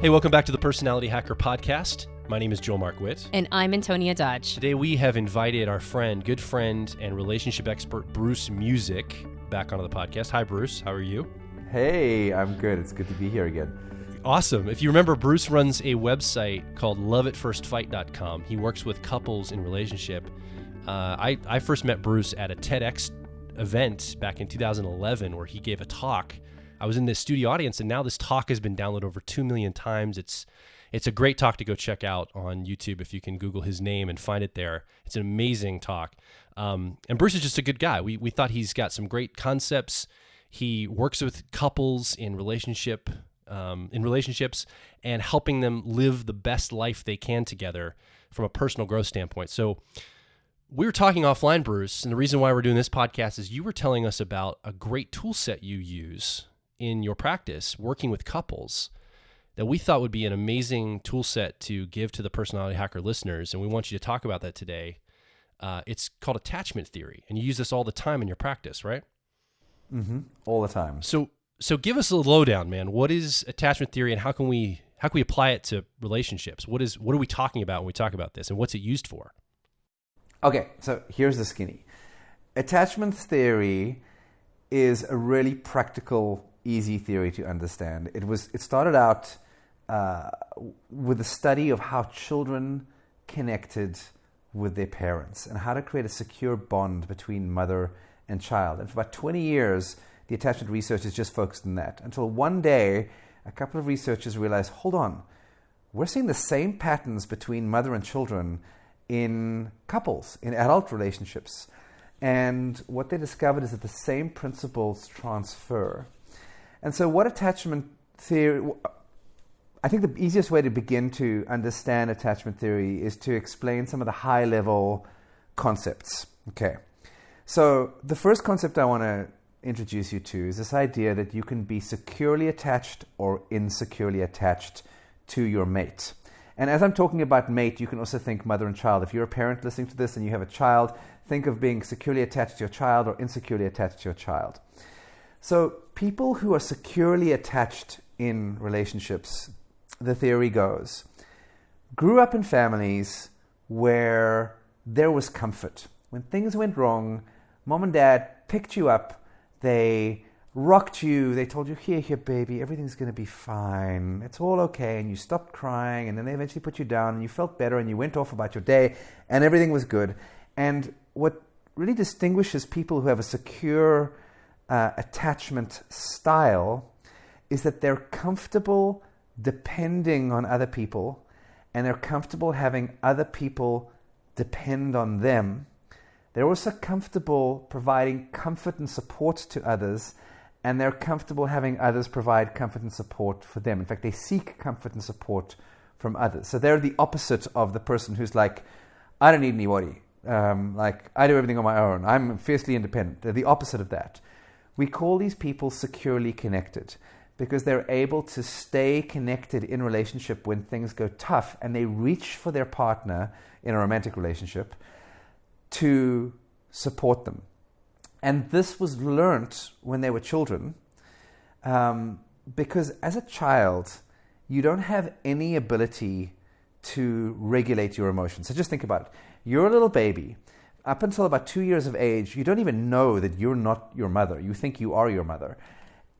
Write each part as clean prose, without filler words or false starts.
Hey, welcome back to the Personality Hacker Podcast. My name is Joel Markwitt. And I'm Antonia Dodge. Today we have invited our good friend, and relationship expert, Bruce Muzik, back onto the podcast. Hi, Bruce. How are you? Hey, I'm good. It's good to be here again. Awesome. If you remember, Bruce runs a website called loveatfirstfight.com. He works with couples in relationship. I first met Bruce at a TEDx event back in 2011 where he gave a talk. I was in the studio audience, and now this talk has been downloaded over 2 million times. It's a great talk to go check out on YouTube if you can Google his name and find it there. It's an amazing talk. And Bruce is just a good guy. We thought he's got some great concepts. He works with couples in relationships and helping them live the best life they can together from a personal growth standpoint. So we were talking offline, Bruce, and the reason why we're doing this podcast is you were telling us about a great tool set you use in your practice working with couples that we thought would be an amazing tool set to give to the Personality Hacker listeners, and we want you to talk about that today. It's called attachment theory, and you use this all the time in your practice, right? Mm-hmm. All the time. So give us a lowdown, man. What is attachment theory, and how can we apply it to relationships? What are we talking about when we talk about this, and what's it used for? Okay, so here's the skinny. Attachment theory is a really practical, easy theory to understand. It started out with a study of how children connected with their parents and how to create a secure bond between mother and child. And for about 20 years, the attachment research is just focused on that. Until one day, a couple of researchers realized, hold on, we're seeing the same patterns between mother and children in couples, in adult relationships. And what they discovered is that the same principles transfer. And so what attachment theory, I think the easiest way to begin to understand attachment theory is to explain some of the high-level concepts. Okay. So the first concept I want to introduce you to is this idea that you can be securely attached or insecurely attached to your mate. And as I'm talking about mate, you can also think mother and child. If you're a parent listening to this and you have a child, think of being securely attached to your child or insecurely attached to your child. So people who are securely attached in relationships, the theory goes, grew up in families where there was comfort. When things went wrong, mom and dad picked you up, they rocked you, they told you, here, baby, everything's going to be fine. It's all okay. And you stopped crying, and then they eventually put you down, and you felt better, and you went off about your day, and everything was good. And what really distinguishes people who have a secure attachment style is that they're comfortable depending on other people, and they're comfortable having other people depend on them. They're also comfortable providing comfort and support to others, and they're comfortable having others provide comfort and support for them. In fact, they seek comfort and support from others. So they're the opposite of the person who's like, I don't need anybody. I do everything on my own. I'm fiercely independent. They're the opposite of that. We call these people securely connected because they're able to stay connected in relationship when things go tough, and they reach for their partner in a romantic relationship to support them. And this was learnt when they were children because as a child, you don't have any ability to regulate your emotions. So just think about it. You're a little baby. Up until about 2 years of age, you don't even know that you're not your mother. You think you are your mother.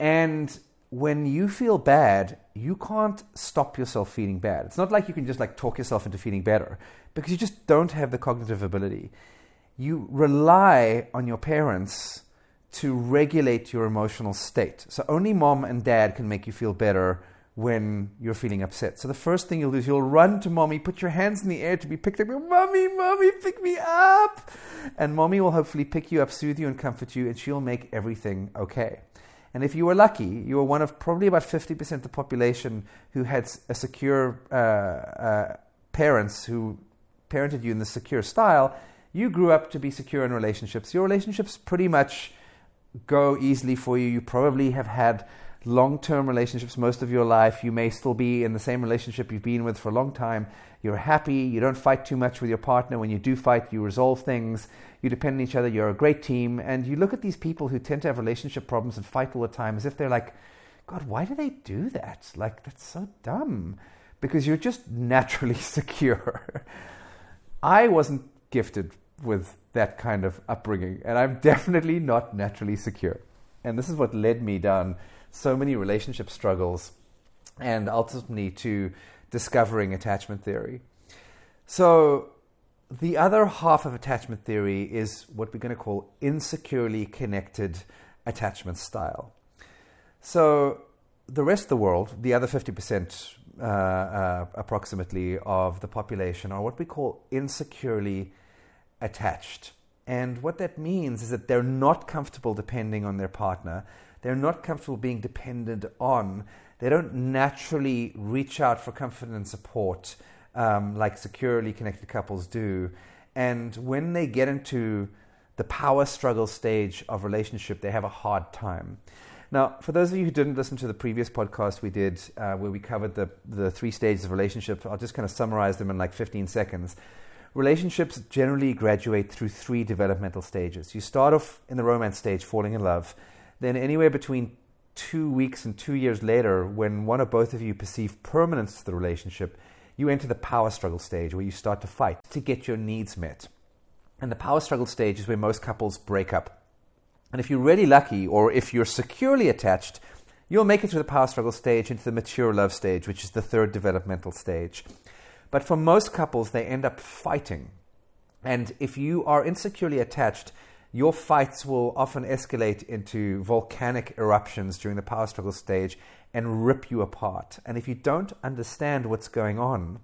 And when you feel bad, you can't stop yourself feeling bad. It's not like you can just talk yourself into feeling better because you just don't have the cognitive ability. You rely on your parents to regulate your emotional state. So only mom and dad can make you feel better when you're feeling upset. So the first thing you'll do is you'll run to mommy, put your hands in the air to be picked up. Mommy, pick me up. And mommy will hopefully pick you up, soothe you, and comfort you, and she'll make everything okay. And if you were lucky, you were one of probably about 50% of the population who had a secure parents who parented you in the secure style. You grew up to be secure in relationships. Your relationships pretty much go easily for you. You probably have had long-term relationships most of your life. You may still be in the same relationship you've been with for a long time. You're happy. You don't fight too much with your partner. When you do fight, you resolve things. You depend on each other. You're a great team. And you look at these people who tend to have relationship problems and fight all the time as if they're like God, why do they do that? Like, that's so dumb. Because you're just naturally secure. I wasn't gifted with that kind of upbringing, and I'm definitely not naturally secure. And this is what led me down so many relationship struggles and ultimately to discovering attachment theory. So the other half of attachment theory is what we're going to call insecurely connected attachment style. So the rest of the world, the other 50% approximately of the population, are what we call insecurely attached. And what that means is that they're not comfortable depending on their partner. They're not comfortable being dependent on. They don't naturally reach out for comfort and support like securely connected couples do. And when they get into the power struggle stage of relationship, they have a hard time. Now, for those of you who didn't listen to the previous podcast we did, where we covered the 3 stages of relationship, I'll just kind of summarize them in like 15 seconds. Relationships generally graduate through 3 developmental stages. You start off in the romance stage, falling in love. Then anywhere between 2 weeks and 2 years later, when one or both of you perceive permanence to the relationship, you enter the power struggle stage, where you start to fight to get your needs met. And the power struggle stage is where most couples break up. And if you're really lucky, or if you're securely attached, you'll make it through the power struggle stage into the mature love stage, which is the 3rd developmental stage. But for most couples, they end up fighting. And if you are insecurely attached, your fights will often escalate into volcanic eruptions during the power struggle stage and rip you apart. And if you don't understand what's going on,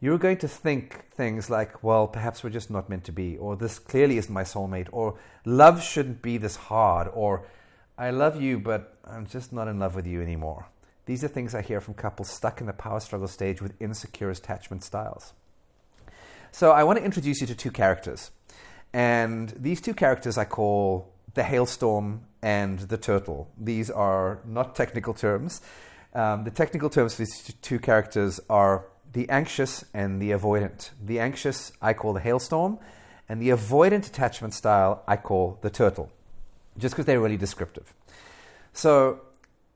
you're going to think things like, well, perhaps we're just not meant to be, or this clearly isn't my soulmate, or love shouldn't be this hard, or I love you, but I'm just not in love with you anymore. These are things I hear from couples stuck in the power struggle stage with insecure attachment styles. So I want to introduce you to 2 characters. And these 2 characters I call the Hailstorm and the Turtle. These are not technical terms. The technical terms for these 2 characters are the anxious and the avoidant. The anxious I call the Hailstorm, and the avoidant attachment style I call the Turtle, just because they're really descriptive. So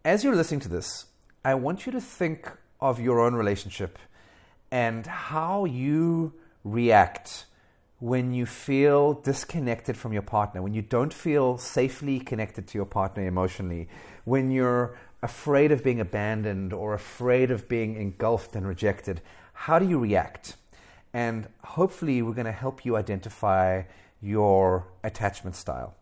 as you're listening to this, I want you to think of your own relationship and how you react when you feel disconnected from your partner, when you don't feel safely connected to your partner emotionally, when you're afraid of being abandoned or afraid of being engulfed and rejected. How do you react? And hopefully we're going to help you identify your attachment style.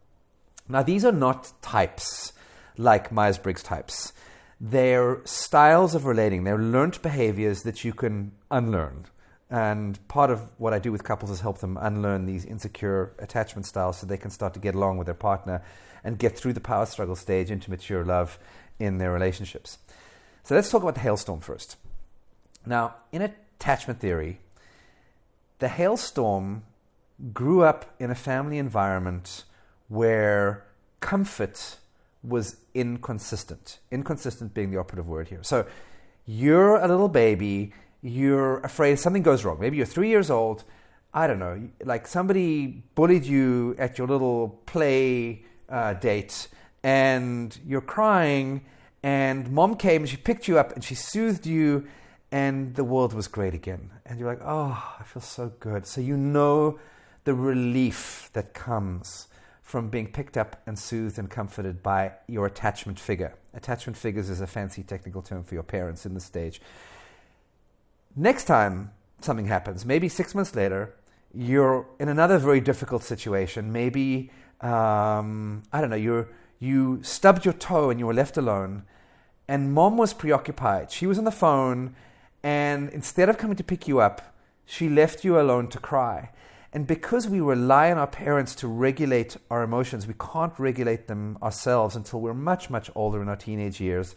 Now, these are not types like Myers-Briggs types. They're styles of relating. They're learned behaviors that you can unlearn. And part of what I do with couples is help them unlearn these insecure attachment styles so they can start to get along with their partner and get through the power struggle stage into mature love in their relationships. So let's talk about the Hailstorm first. Now, in attachment theory, the Hailstorm grew up in a family environment where comfort was inconsistent. Inconsistent being the operative word here. So you're a little baby, you're afraid something goes wrong. Maybe you're 3 years old, I don't know, like somebody bullied you at your little play date, and you're crying, and mom came and she picked you up and she soothed you, and the world was great again. And you're like, oh, I feel so good. So you know the relief that comes from being picked up and soothed and comforted by your attachment figure. Attachment figures is a fancy technical term for your parents in this stage. Next time something happens, maybe 6 months later, you're in another very difficult situation. Maybe, I don't know, you stubbed your toe and you were left alone, and mom was preoccupied. She was on the phone, and instead of coming to pick you up, she left you alone to cry. And because we rely on our parents to regulate our emotions, we can't regulate them ourselves until we're much, much older in our teenage years.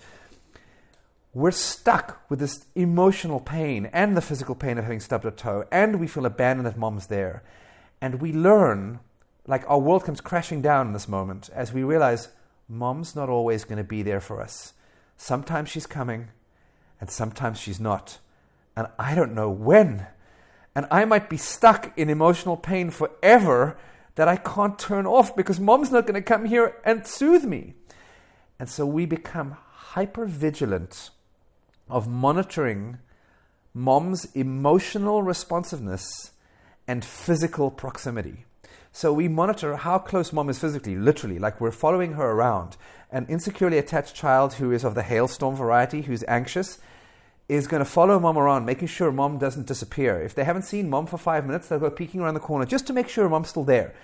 We're stuck with this emotional pain and the physical pain of having stubbed a toe, and we feel abandoned that mom's there. And we learn, like our world comes crashing down in this moment as we realize mom's not always going to be there for us. Sometimes she's coming, and sometimes she's not. And I don't know when. And I might be stuck in emotional pain forever that I can't turn off because mom's not going to come here and soothe me. And so we become hyper vigilant of monitoring mom's emotional responsiveness and physical proximity. So we monitor how close mom is physically, literally, like we're following her around. An insecurely attached child who is of the hailstorm variety, who's anxious, is going to follow mom around, making sure mom doesn't disappear. If they haven't seen mom for 5 minutes, they'll go peeking around the corner just to make sure mom's still there,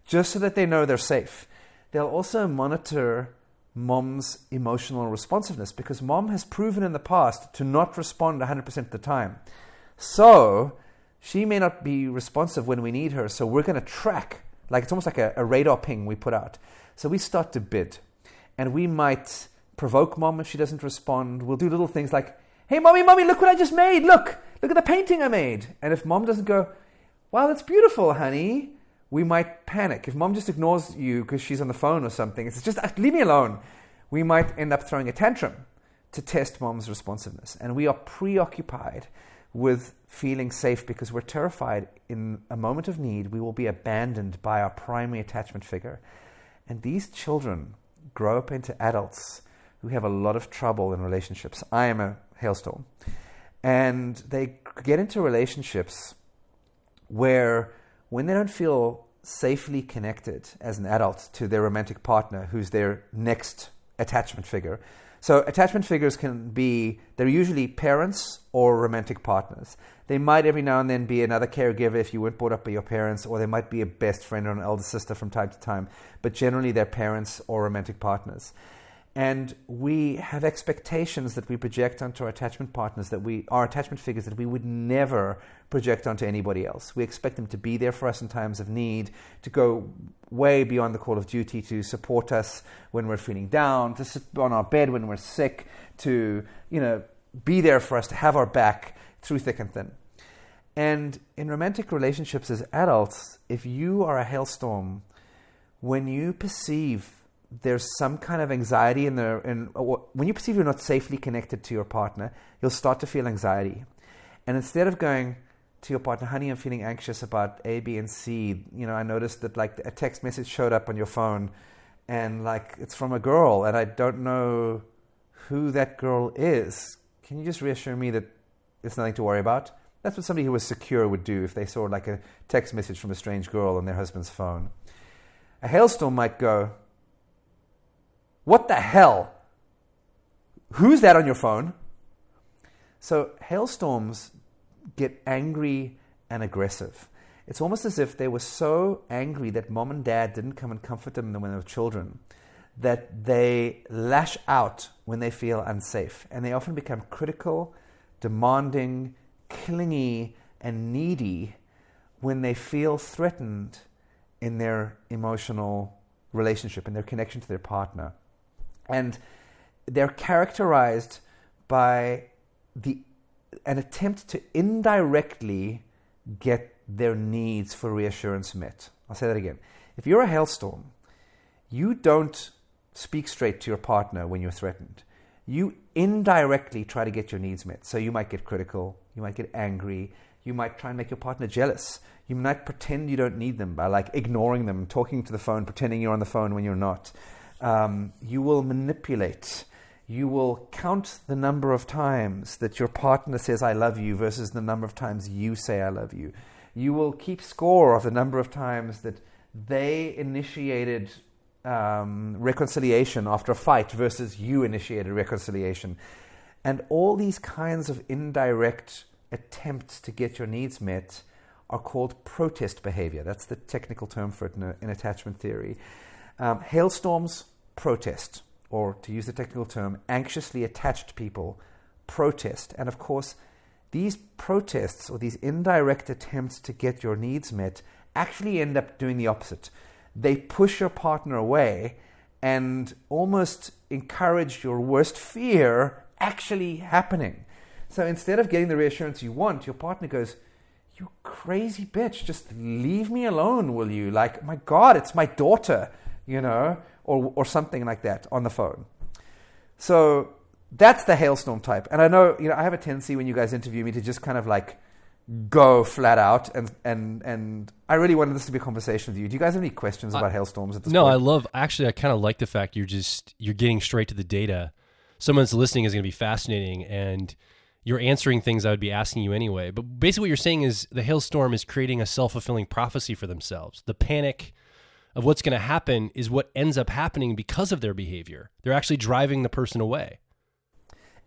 just so that they know they're safe. They'll also monitor mom's emotional responsiveness because mom has proven in the past to not respond 100% of the time. So she may not be responsive when we need her, so we're going to track, like it's almost like a radar ping we put out. So we start to bid, and we might provoke mom if she doesn't respond. We'll do little things like, hey, mommy, look what I just made. Look at the painting I made. And if mom doesn't go, wow, that's beautiful, honey, we might panic. If mom just ignores you because she's on the phone or something, it's just, leave me alone. We might end up throwing a tantrum to test mom's responsiveness. And we are preoccupied with feeling safe because we're terrified in a moment of need we will be abandoned by our primary attachment figure. And these children grow up into adults who have a lot of trouble in relationships. I am a hailstorm. And they get into relationships where when they don't feel safely connected as an adult to their romantic partner, who's their next attachment figure. So attachment figures can be, they're usually parents or romantic partners. They might every now and then be another caregiver if you weren't brought up by your parents, or they might be a best friend or an elder sister from time to time, but generally they're parents or romantic partners. And we have expectations that we project onto our attachment partners, our attachment figures, that we would never project onto anybody else. We expect them to be there for us in times of need, to go way beyond the call of duty, to support us when we're feeling down, to sit on our bed when we're sick, to, be there for us, to have our back through thick and thin. And in romantic relationships as adults, if you are a hailstorm, when you perceive there's some kind of anxiety when you perceive you're not safely connected to your partner, you'll start to feel anxiety. And instead of going to your partner, honey, I'm feeling anxious about A, B, and C, I noticed that like a text message showed up on your phone and like it's from a girl and I don't know who that girl is. Can you just reassure me that it's nothing to worry about? That's what somebody who was secure would do if they saw like a text message from a strange girl on their husband's phone. A hailstorm might go, what the hell? Who's that on your phone? So hailstorms get angry and aggressive. It's almost as if they were so angry that mom and dad didn't come and comfort them when they were children, that they lash out when they feel unsafe. And they often become critical, demanding, clingy, and needy when they feel threatened in their emotional relationship, in their connection to their partner. And they're characterized by an attempt to indirectly get their needs for reassurance met. I'll say that again. If you're a hailstorm, you don't speak straight to your partner when you're threatened. You indirectly try to get your needs met. So you might get critical, you might get angry, you might try and make your partner jealous. You might pretend you don't need them by like ignoring them, talking to the phone, pretending you're on the phone when you're not. You will manipulate. You will count the number of times that your partner says, I love you, versus the number of times you say, I love you. You will keep score of the number of times that they initiated reconciliation after a fight versus you initiated reconciliation. And all these kinds of indirect attempts to get your needs met are called protest behavior. That's the technical term for it in attachment theory. Hailstorms protest, or to use the technical term, anxiously attached people protest. And of course, these protests or these indirect attempts to get your needs met actually end up doing the opposite. They push your partner away and almost encourage your worst fear actually happening. So instead of getting the reassurance you want, your partner goes, you crazy bitch, just leave me alone, will you? Like, my God, it's my daughter, or something like that on the phone. So that's the hailstorm type. And I know, I have a tendency when you guys interview me to just kind of like go flat out, and I really wanted this to be a conversation with you. Do you guys have any questions about hailstorms at this point? No, I kind of like the fact you're getting straight to the data. someone that's listening is going to be fascinating, and you're answering things I would be asking you anyway. But basically what you're saying is the hailstorm is creating a self-fulfilling prophecy for themselves. The panic of what's going to happen is what ends up happening because of their behavior. They're actually driving the person away.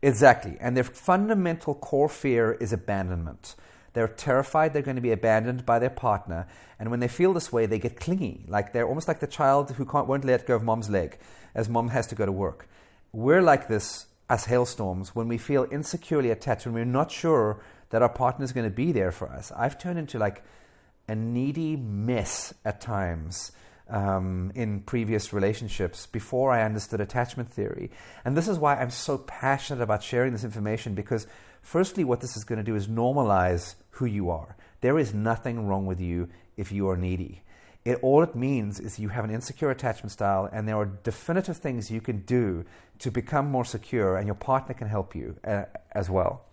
Exactly. And their fundamental core fear is abandonment. They're terrified they're going to be abandoned by their partner. And when they feel this way, they get clingy. Like they're almost like the child who won't let go of mom's leg as mom has to go to work. We're like this as hailstorms when we feel insecurely attached, when we're not sure that our partner is going to be there for us. I've turned into like a needy mess at times in previous relationships before I understood attachment theory. And this is why I'm so passionate about sharing this information, because firstly, what this is going to do is normalize who you are. There is nothing wrong with you if you are needy. All it means is you have an insecure attachment style, and there are definitive things you can do to become more secure, and your partner can help you as well.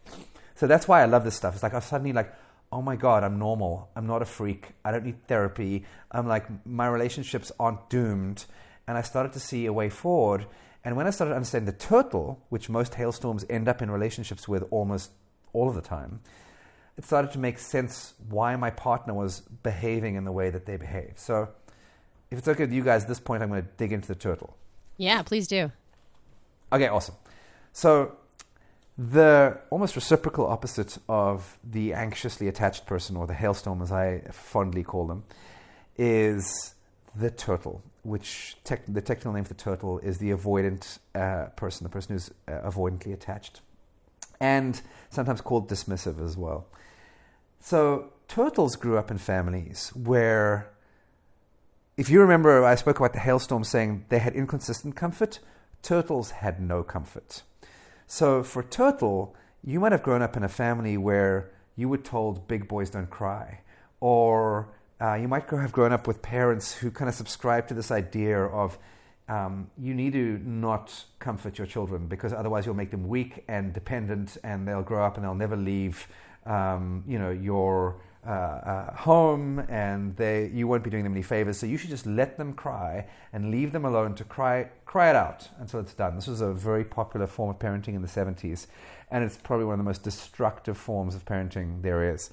So that's why I love this stuff. It's like I'm suddenly like, oh my God, I'm normal. I'm not a freak. I don't need therapy. I'm like, my relationships aren't doomed. And I started to see a way forward. And when I started understanding the turtle, which most hailstorms end up in relationships with almost all of the time, it started to make sense why my partner was behaving in the way that they behave. So if it's okay with you guys, at this point, I'm going to dig into the turtle. Yeah, please do. Okay, awesome. So the almost reciprocal opposite of the anxiously attached person, or the hailstorm as I fondly call them, is the turtle, which the technical name for the turtle is the avoidant person, the person who's avoidantly attached, and sometimes called dismissive as well. So turtles grew up in families where, if you remember, I spoke about the hailstorm saying they had inconsistent comfort. Turtles had no comfort. So for turtle, you might have grown up in a family where you were told big boys don't cry, or you might have grown up with parents who kind of subscribe to this idea of you need to not comfort your children because otherwise you'll make them weak and dependent, and they'll grow up and they'll never leave your home, and you won't be doing them any favors. So you should just let them cry and leave them alone to cry it out until it's done. This was a very popular form of parenting in the 70s, and it's probably one of the most destructive forms of parenting there is.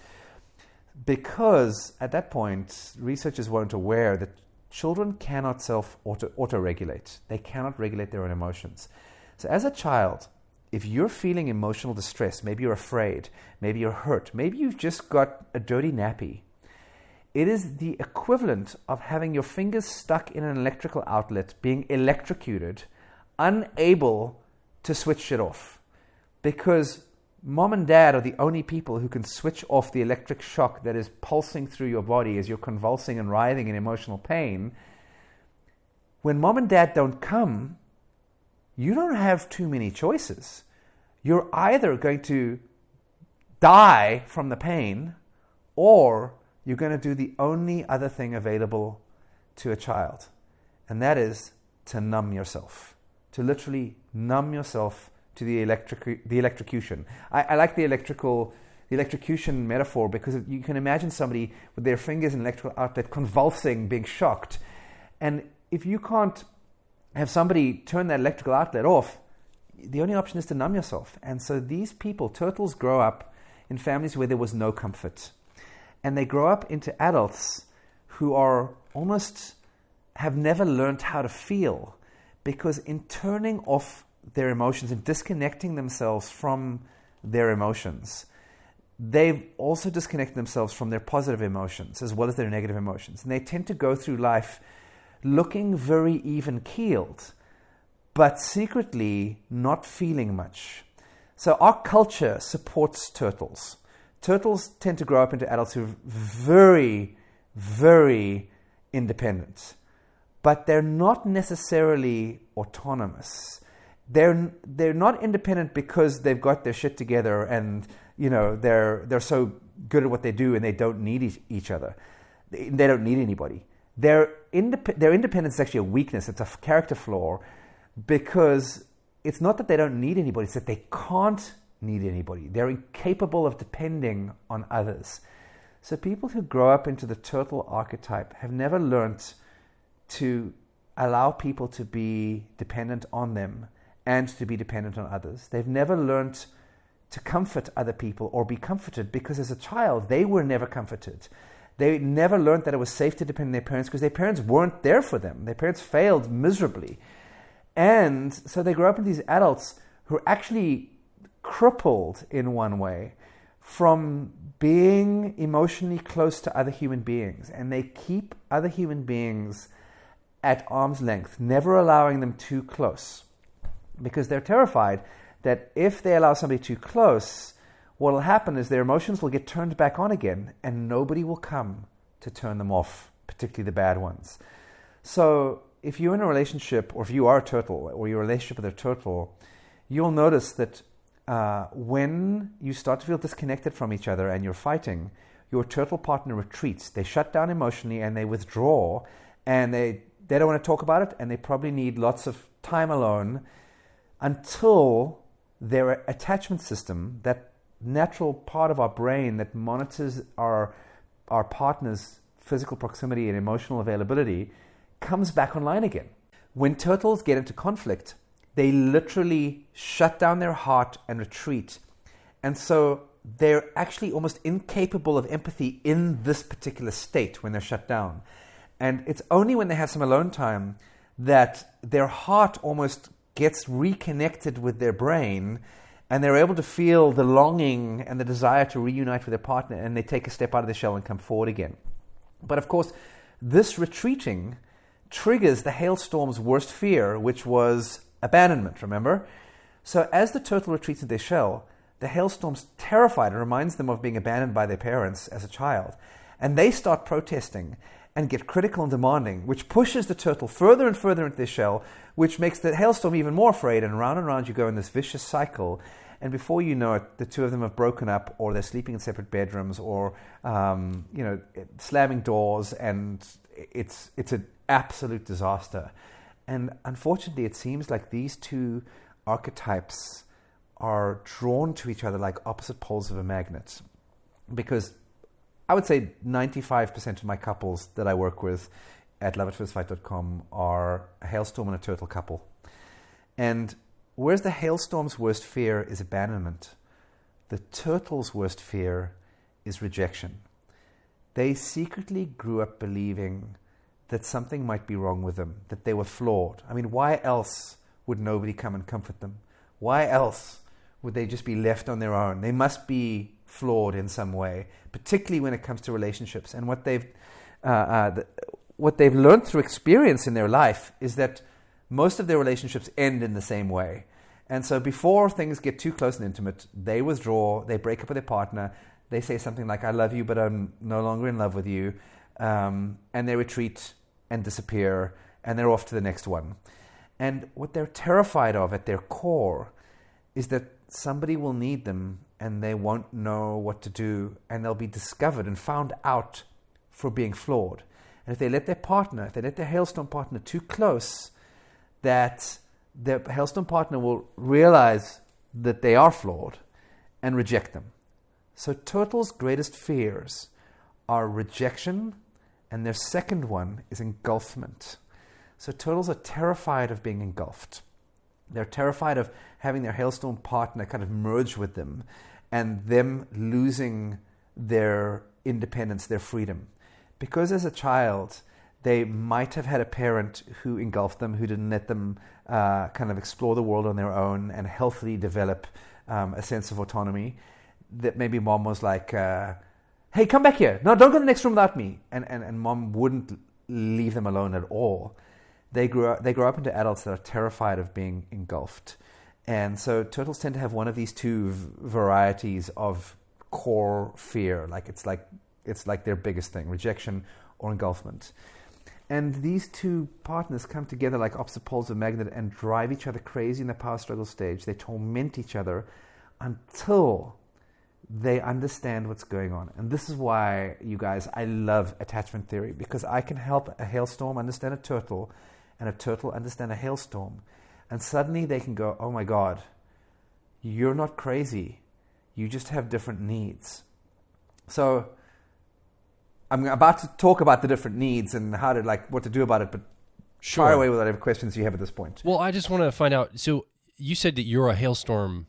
Because at that point, researchers weren't aware that children cannot auto-regulate. They cannot regulate their own emotions. So as a child, if you're feeling emotional distress, maybe you're afraid, maybe you're hurt, maybe you've just got a dirty nappy, it is the equivalent of having your fingers stuck in an electrical outlet, being electrocuted, unable to switch it off. Because mom and dad are the only people who can switch off the electric shock that is pulsing through your body as you're convulsing and writhing in emotional pain. When mom and dad don't come, you don't have too many choices. You're either going to die from the pain, or you're going to do the only other thing available to a child, and that is to numb yourself, to literally numb yourself to the electrocution. I like the electrocution metaphor because you can imagine somebody with their fingers in an electrical outlet convulsing, being shocked, and if you can't have somebody turn that electrical outlet off, the only option is to numb yourself. And so these people, turtles, grow up in families where there was no comfort. And they grow up into adults who are almost have never learned how to feel, because in turning off their emotions and disconnecting themselves from their emotions, they've also disconnected themselves from their positive emotions as well as their negative emotions. And they tend to go through life looking very even-keeled, but secretly not feeling much. So our culture supports turtles. Turtles tend to grow up into adults who are very, very independent, but they're not necessarily autonomous. They're not independent because they've got their shit together and they're so good at what they do and they don't need each other. They don't need anybody. Their independence is actually a weakness. It's a character flaw, because it's not that they don't need anybody, it's that they can't need anybody. They're incapable of depending on others. So people who grow up into the turtle archetype have never learnt to allow people to be dependent on them and to be dependent on others. They've never learned to comfort other people or be comforted, because as a child, they were never comforted. They never learned that it was safe to depend on their parents because their parents weren't there for them. Their parents failed miserably. And so they grow up into these adults who are actually crippled in one way from being emotionally close to other human beings. And they keep other human beings at arm's length, never allowing them too close, because they're terrified that if they allow somebody too close, what will happen is their emotions will get turned back on again and nobody will come to turn them off, particularly the bad ones. So if you're in a relationship, or if you are a turtle, or you're in a relationship with a turtle, you'll notice that when you start to feel disconnected from each other and you're fighting, your turtle partner retreats. They shut down emotionally and they withdraw, and they don't want to talk about it, and they probably need lots of time alone until their attachment system, that natural part of our brain that monitors our partner's physical proximity and emotional availability, comes back online again. When turtles get into conflict, they literally shut down their heart and retreat. And so they're actually almost incapable of empathy in this particular state when they're shut down. And it's only when they have some alone time that their heart almost gets reconnected with their brain, and they're able to feel the longing and the desire to reunite with their partner, and they take a step out of the shell and come forward again. But of course, this retreating triggers the hailstorm's worst fear, which was abandonment, remember? So as the turtle retreats into their shell, the hailstorm's terrified. It reminds them of being abandoned by their parents as a child. And they start protesting and get critical and demanding, which pushes the turtle further and further into their shell, which makes the hailstorm even more afraid, and round you go in this vicious cycle. And before you know it, the two of them have broken up, or they're sleeping in separate bedrooms, or slamming doors, and it's an absolute disaster. And unfortunately, it seems like these two archetypes are drawn to each other like opposite poles of a magnet, because I would say 95% of my couples that I work with at loveatfirstfight.com are a hailstorm and a turtle couple. And whereas the hailstorm's worst fear is abandonment, the turtle's worst fear is rejection. They secretly grew up believing that something might be wrong with them, that they were flawed. I mean, why else would nobody come and comfort them? Why else would they just be left on their own? They must be flawed in some way, particularly when it comes to relationships. And what they've learned through experience in their life is that most of their relationships end in the same way. And so before things get too close and intimate, they withdraw, they break up with their partner, they say something like, I love you, but I'm no longer in love with you. And they retreat and disappear, and they're off to the next one. And what they're terrified of at their core is that somebody will need them and they won't know what to do, and they'll be discovered and found out for being flawed. And if they let their hailstorm partner too close, that their hailstorm partner will realize that they are flawed and reject them. So turtles' greatest fears are rejection, and their second one is engulfment. So turtles are terrified of being engulfed. They're terrified of having their hailstorm partner kind of merge with them and them losing their independence, their freedom. Because as a child, they might have had a parent who engulfed them, who didn't let them kind of explore the world on their own and healthily develop a sense of autonomy. That maybe mom was like, hey, come back here. No, don't go to the next room without me. And mom wouldn't leave them alone at all. They grow up into adults that are terrified of being engulfed. And so turtles tend to have one of these two varieties of core fear. It's like their biggest thing, rejection or engulfment. And these two partners come together like opposite poles of a magnet and drive each other crazy in the power struggle stage. They torment each other until they understand what's going on. And this is why, you guys, I love attachment theory, because I can help a hailstorm understand a turtle and a turtle understand a hailstorm. And suddenly they can go, oh my God, you're not crazy. You just have different needs. So I'm about to talk about the different needs and how to, what to do about it, but fire away with whatever questions you have at this point. Well, I just want to find out, so you said that you're a hailstorm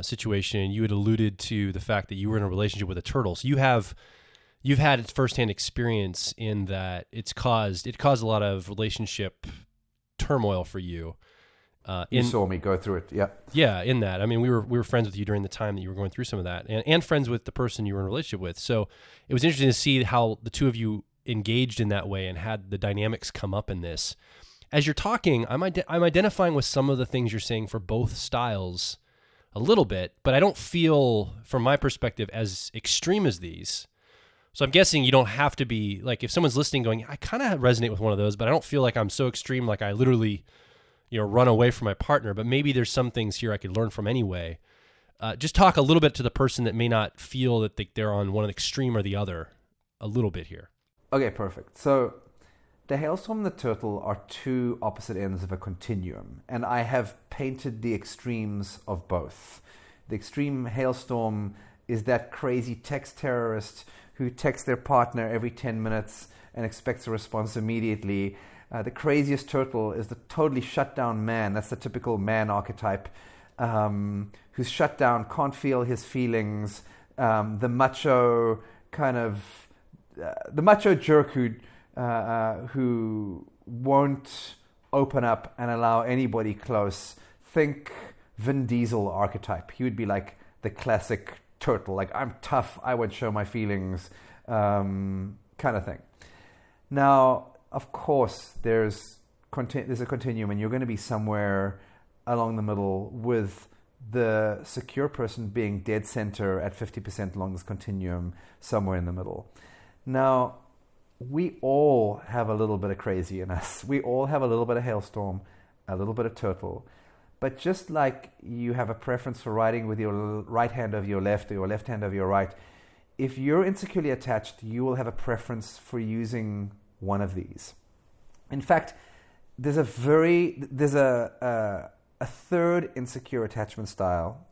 situation. You had alluded to the fact that you were in a relationship with a turtle. So you've had firsthand experience in that it caused a lot of relationship turmoil for you. You saw me go through it. Yeah. Yeah. In that, I mean, we were friends with you during the time that you were going through some of that, and friends with the person you were in a relationship with. So it was interesting to see how the two of you engaged in that way and had the dynamics come up in this. As you're talking, I'm identifying with some of the things you're saying for both styles a little bit, but I don't feel, from my perspective, as extreme as these. So I'm guessing you don't have to be, like, if someone's listening going, I kind of resonate with one of those, but I don't feel like I'm so extreme, like I literally, run away from my partner, but maybe there's some things here I could learn from anyway. Just talk a little bit to the person that may not feel that they're on one extreme or the other a little bit here. Okay, perfect. So the hailstorm and the turtle are two opposite ends of a continuum, and I have painted the extremes of both. The extreme hailstorm is that crazy text terrorist who texts their partner every 10 minutes and expects a response immediately. The craziest turtle is the totally shut down man. That's the typical man archetype, who's shut down, can't feel his feelings. The macho jerk who won't open up and allow anybody close. Think Vin Diesel archetype. He would be like the classic turtle, like, I'm tough, I won't show my feelings, kind of thing. Now, of course, there's a continuum, and you're going to be somewhere along the middle, with the secure person being dead center at 50% along this continuum, somewhere in the middle. Now, we all have a little bit of crazy in us. We all have a little bit of hailstorm, a little bit of turtle. But just like you have a preference for writing with your right hand over your left or your left hand over your right, if you're insecurely attached, you will have a preference for using one of these. In fact, there's a third insecure attachment style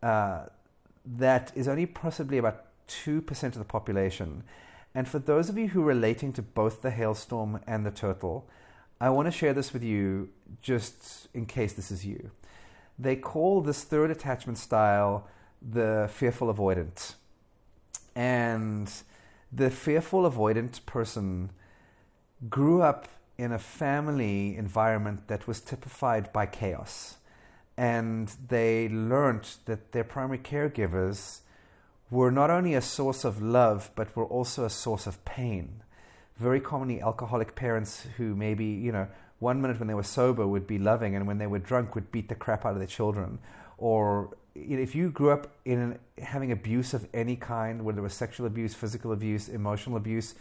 that is only possibly about 2% of the population. And for those of you who are relating to both the hailstorm and the turtle, I want to share this with you just in case this is you. They call this third attachment style the fearful avoidant. And the fearful avoidant person grew up in a family environment that was typified by chaos. And they learned that their primary caregivers were not only a source of love, but were also a source of pain. Very commonly alcoholic parents who maybe, 1 minute when they were sober would be loving, and when they were drunk would beat the crap out of their children. Or if you grew up in having abuse of any kind, whether it was sexual abuse, physical abuse, emotional abuse,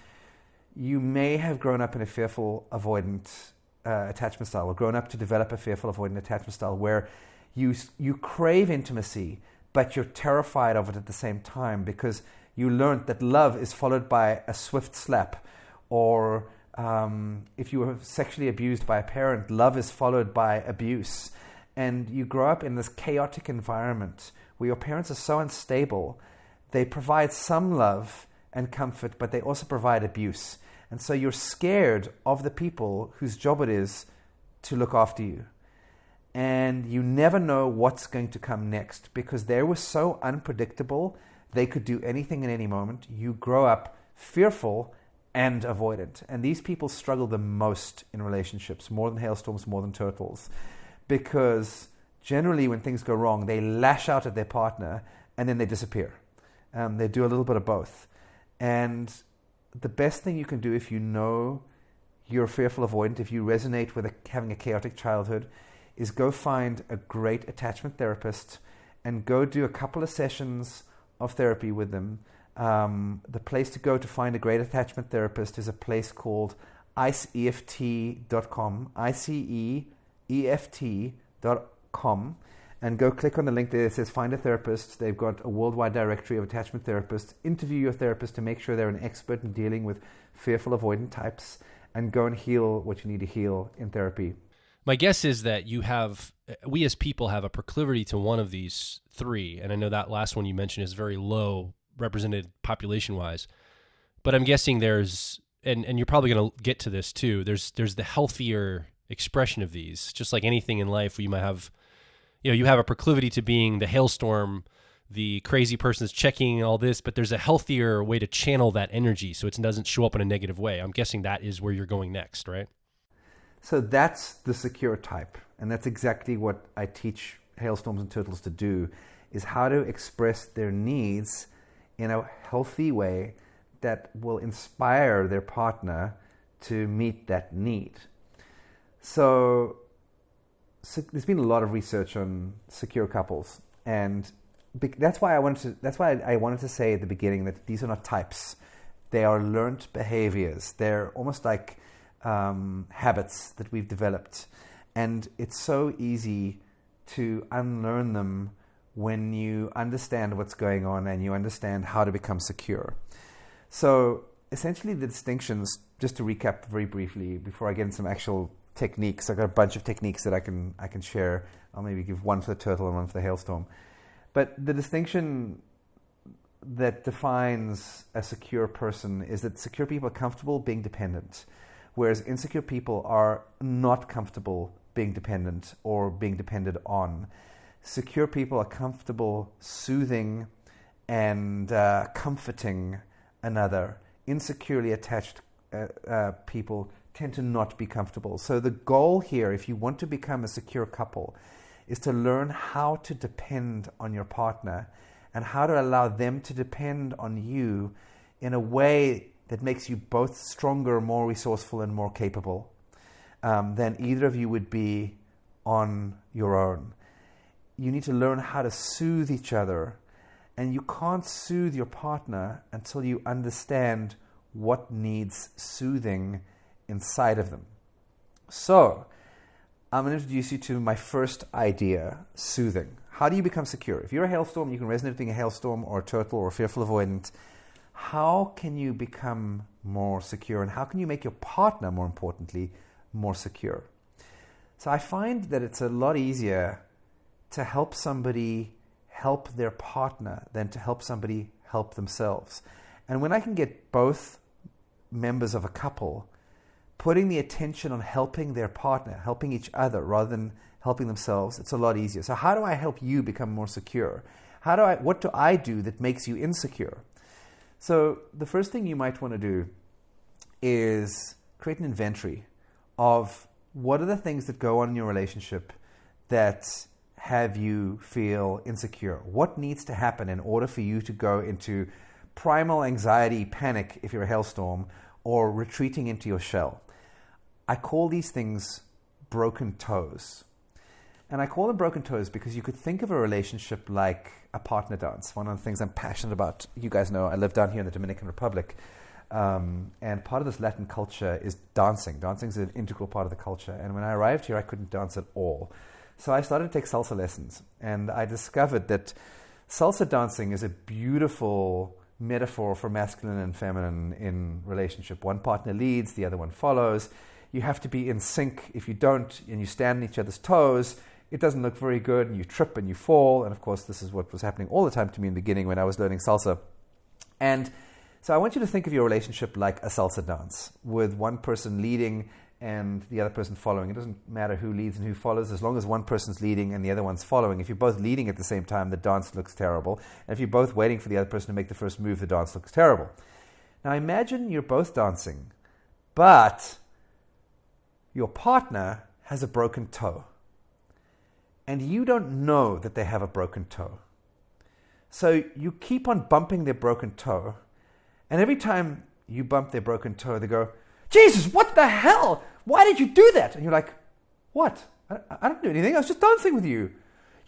you may have grown up in a fearful avoidant attachment style, or grown up to develop a fearful avoidant attachment style where you crave intimacy, but you're terrified of it at the same time, because you learned that love is followed by a swift slap. Or if you were sexually abused by a parent, love is followed by abuse. And you grow up in this chaotic environment where your parents are so unstable. They provide some love and comfort, but they also provide abuse. And so you're scared of the people whose job it is to look after you. And you never know what's going to come next, because they were so unpredictable. They could do anything at any moment. You grow up fearful and avoidant. And these people struggle the most in relationships, more than hailstorms, more than turtles. Because generally when things go wrong, they lash out at their partner and then they disappear. They do a little bit of both. And the best thing you can do if you know you're a fearful avoidant, if you resonate with having a chaotic childhood, is go find a great attachment therapist and go do a couple of sessions of therapy with them. The place to go to find a great attachment therapist is a place called IceEFT.com, IceEFT.com, and go click on the link there that says find a therapist. They've got a worldwide directory of attachment therapists. Interview your therapist to make sure they're an expert in dealing with fearful avoidant types, and go and heal what you need to heal in therapy. My guess is that we as people have a proclivity to one of these three, and I know that last one you mentioned is very low represented population-wise, but I'm guessing there's, and you're probably going to get to this too, there's the healthier expression of these. Just like anything in life, you might have, you have a proclivity to being the hailstorm, the crazy person that's checking all this, but there's a healthier way to channel that energy so it doesn't show up in a negative way. I'm guessing that is where you're going next, right? So that's the secure type. And that's exactly what I teach hailstorms and turtles to do, is how to express their needs in a healthy way that will inspire their partner to meet that need. So there's been a lot of research on secure couples, and that's why I wanted to say at the beginning that these are not types. They are learned behaviors. They're almost like habits that we've developed, and it's so easy to unlearn them when you understand what's going on and you understand how to become secure. So essentially the distinctions, just to recap very briefly before I get into some actual techniques. I've got a bunch of techniques that I can share. I'll maybe give one for the turtle and one for the hailstorm. But the distinction that defines a secure person is that secure people are comfortable being dependent, whereas insecure people are not comfortable being dependent or being depended on. Secure people are comfortable soothing and comforting another. Insecurely attached people tend to not be comfortable. So the goal here, if you want to become a secure couple, is to learn how to depend on your partner and how to allow them to depend on you in a way that makes you both stronger, more resourceful, and more capable than either of you would be on your own. You need to learn how to soothe each other, and you can't soothe your partner until you understand what needs soothing inside of them. So, I'm going to introduce you to my first idea, soothing. How do you become secure? If you're a hailstorm, you can resonate with being a hailstorm or a turtle or a fearful avoidant. How can you become more secure, and how can you make your partner, more importantly, more secure? So I find that it's a lot easier to help somebody help their partner than to help somebody help themselves. And when I can get both members of a couple putting the attention on helping their partner, helping each other rather than helping themselves, it's a lot easier. So how do I help you become more secure? What do I do that makes you insecure? So the first thing you might want to do is create an inventory of what are the things that go on in your relationship that have you feel insecure. What needs to happen in order for you to go into primal anxiety, panic, if you're a hailstorm, or retreating into your shell? I call these things broken toes. And I call them broken toes because you could think of a relationship like a partner dance. One of the things I'm passionate about, you guys know, I live down here in the Dominican Republic. And part of this Latin culture is dancing. Dancing is an integral part of the culture. And when I arrived here, I couldn't dance at all. So I started to take salsa lessons. And I discovered that salsa dancing is a beautiful metaphor for masculine and feminine in relationship. One partner leads, the other one follows. You have to be in sync. If you don't, and you stand on each other's toes, it doesn't look very good, and you trip and you fall. And of course, this is what was happening all the time to me in the beginning when I was learning salsa. And so I want you to think of your relationship like a salsa dance, with one person leading and the other person following. It doesn't matter who leads and who follows, as long as one person's leading and the other one's following. If you're both leading at the same time, the dance looks terrible. And if you're both waiting for the other person to make the first move, the dance looks terrible. Now imagine you're both dancing, but your partner has a broken toe. And you don't know that they have a broken toe. So you keep on bumping their broken toe. And every time you bump their broken toe, they go, "Jesus, what the hell? Why did you do that?" And you're like, "What? I didn't do anything. I was just dancing with you.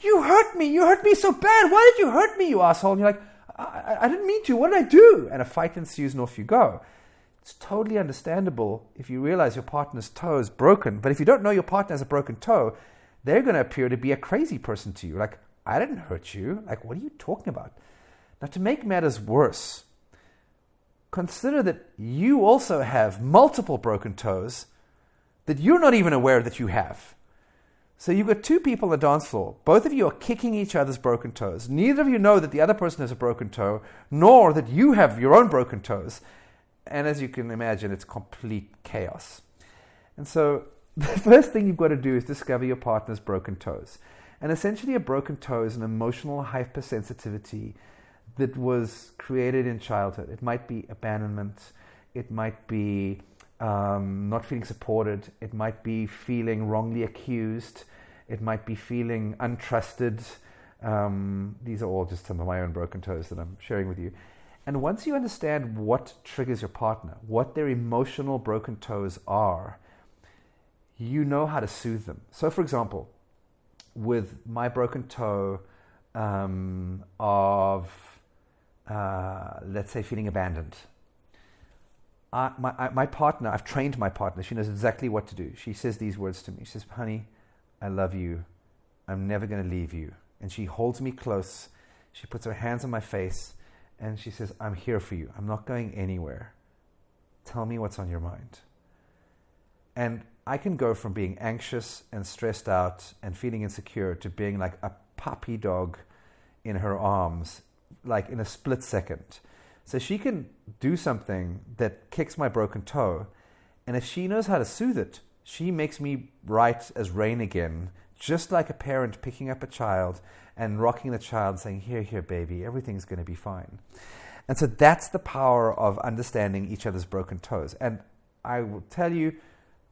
You hurt me. You hurt me so bad. Why did you hurt me, you asshole?" And you're like, I didn't mean to. What did I do?" And a fight ensues and off you go. It's totally understandable if you realize your partner's toe is broken. But if you don't know your partner has a broken toe, they're going to appear to be a crazy person to you. Like, "I didn't hurt you. Like, what are you talking about?" Now, to make matters worse, consider that you also have multiple broken toes that you're not even aware that you have. So you've got two people on the dance floor. Both of you are kicking each other's broken toes. Neither of you know that the other person has a broken toe, nor that you have your own broken toes. And as you can imagine, it's complete chaos. And so the first thing you've got to do is discover your partner's broken toes. And essentially a broken toe is an emotional hypersensitivity that was created in childhood. It might be abandonment. It might be not feeling supported. It might be feeling wrongly accused. It might be feeling untrusted. These are all just some of my own broken toes that I'm sharing with you. And once you understand what triggers your partner, what their emotional broken toes are, you know how to soothe them. So, for example, with my broken toe let's say, feeling abandoned, my partner, I've trained my partner. She knows exactly what to do. She says these words to me. She says, honey, I love you. I'm never going to leave you. And she holds me close. She puts her hands on my face. And she says, I'm here for you. I'm not going anywhere. Tell me what's on your mind. And I can go from being anxious and stressed out and feeling insecure to being like a puppy dog in her arms, like in a split second. So she can do something that kicks my broken toe. And if she knows how to soothe it, she makes me right as rain again, just like a parent picking up a child and rocking the child, saying, here, baby, everything's going to be fine. And so that's the power of understanding each other's broken toes. And I will tell you,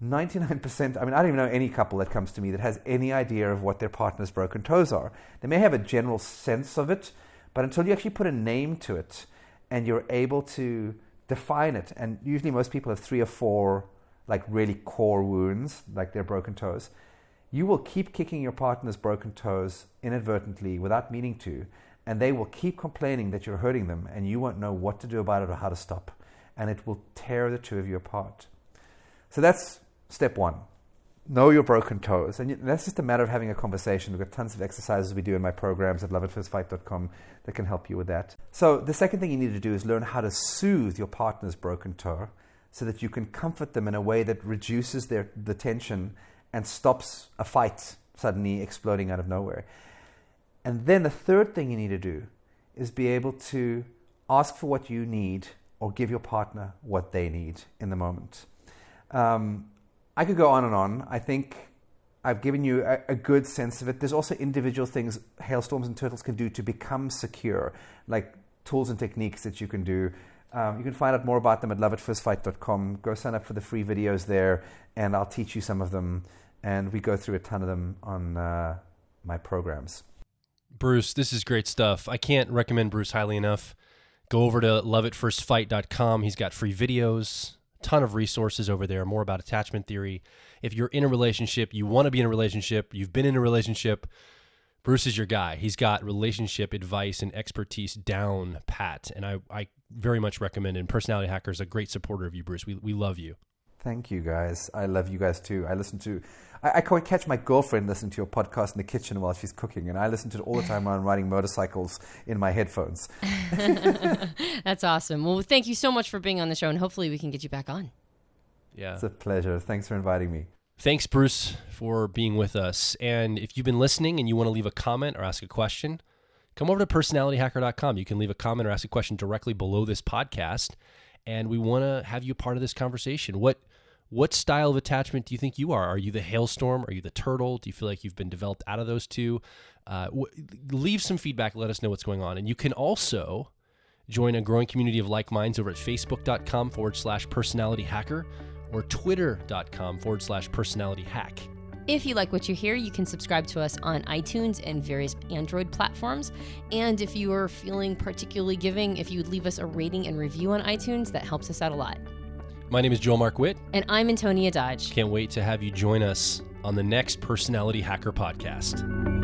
99%, I don't even know any couple that comes to me that has any idea of what their partner's broken toes are. They may have a general sense of it, but until you actually put a name to it and you're able to define it, and usually most people have 3 or 4 like really core wounds, like their broken toes, you will keep kicking your partner's broken toes inadvertently without meaning to, and they will keep complaining that you're hurting them, and you won't know what to do about it or how to stop, and it will tear the two of you apart. So that's step 1. Know your broken toes. And that's just a matter of having a conversation. We've got tons of exercises we do in my programs at loveatfirstfight.com that can help you with that. So the second thing you need to do is learn how to soothe your partner's broken toe so that you can comfort them in a way that reduces the tension and stops a fight suddenly exploding out of nowhere. And then the third thing you need to do is be able to ask for what you need or give your partner what they need in the moment. I could go on and on. I think I've given you a good sense of it. There's also individual things hailstorms and turtles can do to become secure, like tools and techniques that you can do. You can find out more about them at loveatfirstfight.com. Go sign up for the free videos there, and I'll teach you some of them. And we go through a ton of them on my programs. Bruce, this is great stuff. I can't recommend Bruce highly enough. Go over to loveatfirstfight.com. He's got free videos, ton of resources over there, more about attachment theory. If you're in a relationship, you want to be in a relationship, you've been in a relationship, Bruce is your guy. He's got relationship advice and expertise down pat, and I very much recommend it. And Personality Hacker is a great supporter of you, Bruce. We love you. Thank you, guys. I love you guys too. I can't catch my girlfriend listening to your podcast in the kitchen while she's cooking, and I listen to it all the time while I'm riding motorcycles in my headphones. That's awesome. Well, thank you so much for being on the show, and hopefully we can get you back on. Yeah. It's a pleasure. Thanks for inviting me. Thanks, Bruce, for being with us. And if you've been listening and you want to leave a comment or ask a question, come over to personalityhacker.com. You can leave a comment or ask a question directly below this podcast, and we want to have you part of this conversation. What style of attachment do you think you are? Are you the hailstorm? Are you the turtle? Do you feel like you've been developed out of those two? Leave some feedback. Let us know what's going on. And you can also join a growing community of like minds over at facebook.com/personalityhacker or twitter.com/personalityhack. If you like what you hear, you can subscribe to us on iTunes and various Android platforms. And if you are feeling particularly giving, if you would leave us a rating and review on iTunes, that helps us out a lot. My name is Joel Mark Witt. And I'm Antonia Dodge. Can't wait to have you join us on the next Personality Hacker podcast.